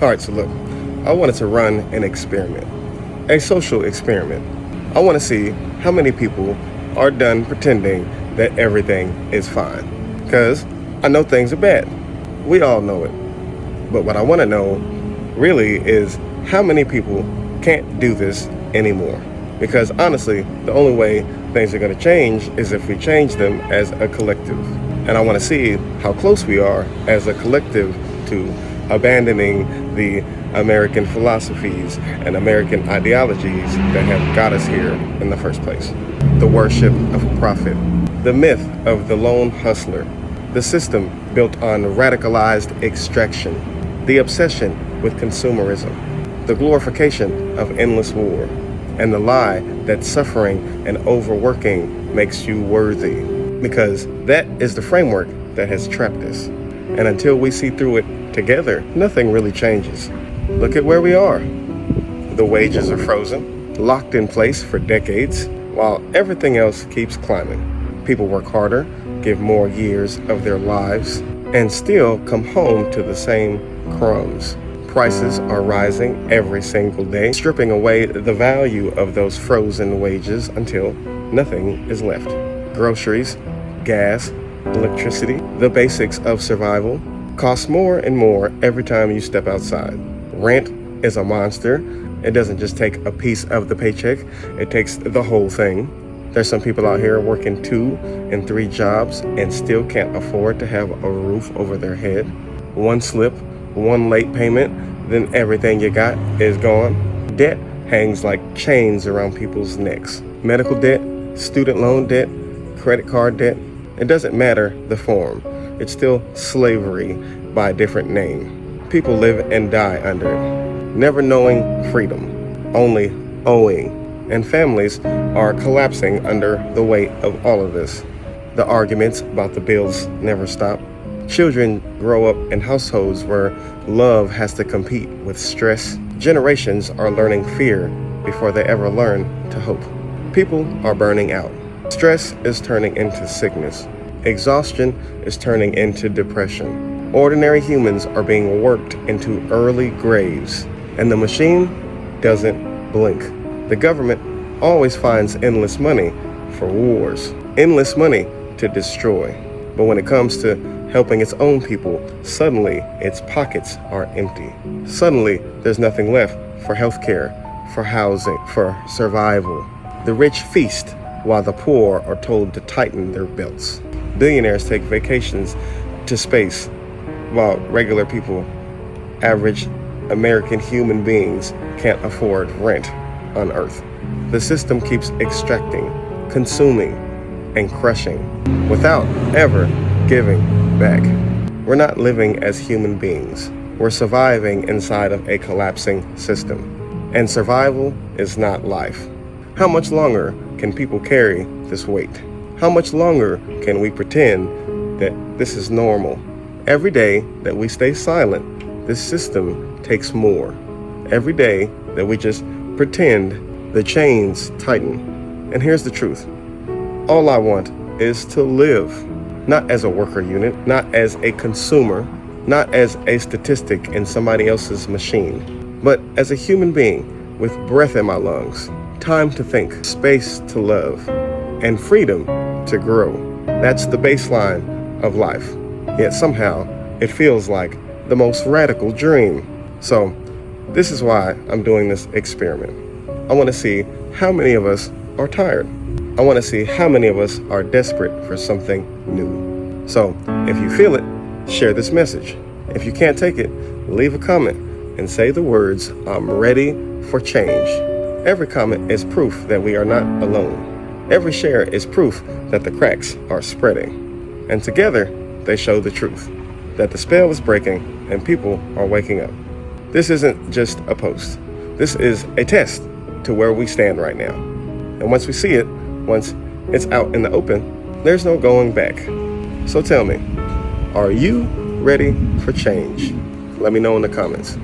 All right, so look, I wanted to run an experiment, a social experiment. I want to see how many people are done pretending that everything is fine. Because I know things are bad. We all know it. But what I want to know really is how many people can't do this anymore. Because honestly, the only way things are going to change is if we change them as a collective. And I want to see how close we are as a collective to abandoning the American philosophies and American ideologies that have got us here in the first place. The worship of profit, the myth of the lone hustler, the system built on radicalized extraction, the obsession with consumerism, the glorification of endless war, and the lie that suffering and overworking makes you worthy. Because that is the framework that has trapped us. And until we see through it together, nothing really changes. Look at where we are. The wages are frozen, locked in place for decades, while everything else keeps climbing. People work harder, give more years of their lives, and still come home to the same crumbs. Prices are rising every single day, stripping away the value of those frozen wages until nothing is left. Groceries, gas, electricity, the basics of survival, cost more and more every time you step outside. Rent is a monster. It doesn't just take a piece of the paycheck, it takes the whole thing. There's some people out here working 2 and 3 jobs and still can't afford to have a roof over their head. One slip, one late payment, then everything you got is gone. Debt hangs like chains around people's necks. Medical debt, student loan debt, credit card debt, it doesn't matter the form. It's still slavery by a different name. People live and die under it, never knowing freedom, only owing. And families are collapsing under the weight of all of this. The arguments about the bills never stop. Children grow up in households where love has to compete with stress. Generations are learning fear before they ever learn to hope. People are burning out. Stress is turning into sickness. Exhaustion is turning into depression. Ordinary humans are being worked into early graves, and the machine doesn't blink. The government always finds endless money for wars, endless money to destroy. But when it comes to helping its own people, suddenly its pockets are empty. Suddenly there's nothing left for healthcare, for housing, for survival. The rich feast while the poor are told to tighten their belts. Billionaires take vacations to space while regular people, average American human beings, can't afford rent on Earth. The system keeps extracting, consuming, and crushing without ever giving back. We're not living as human beings. We're surviving inside of a collapsing system. And survival is not life. How much longer can people carry this weight? How much longer can we pretend that this is normal? Every day that we stay silent, this system takes more. Every day that we just pretend, the chains tighten. And here's the truth. All I want is to live, not as a worker unit, not as a consumer, not as a statistic in somebody else's machine, but as a human being with breath in my lungs, time to think, space to love, and freedom to grow. That's the baseline of life. Yet somehow it feels like the most radical dream. So this is why I'm doing this experiment. I want to see how many of us are tired. I want to see how many of us are desperate for something new. So if you feel it, share this message. If you can't take it, leave a comment and say the words, "I'm ready for change." Every comment is proof that we are not alone. Every share is proof that the cracks are spreading. And together, they show the truth, that the spell is breaking and people are waking up. This isn't just a post. This is a test to where we stand right now. And once we see it, once it's out in the open, there's no going back. So tell me, are you ready for change? Let me know in the comments.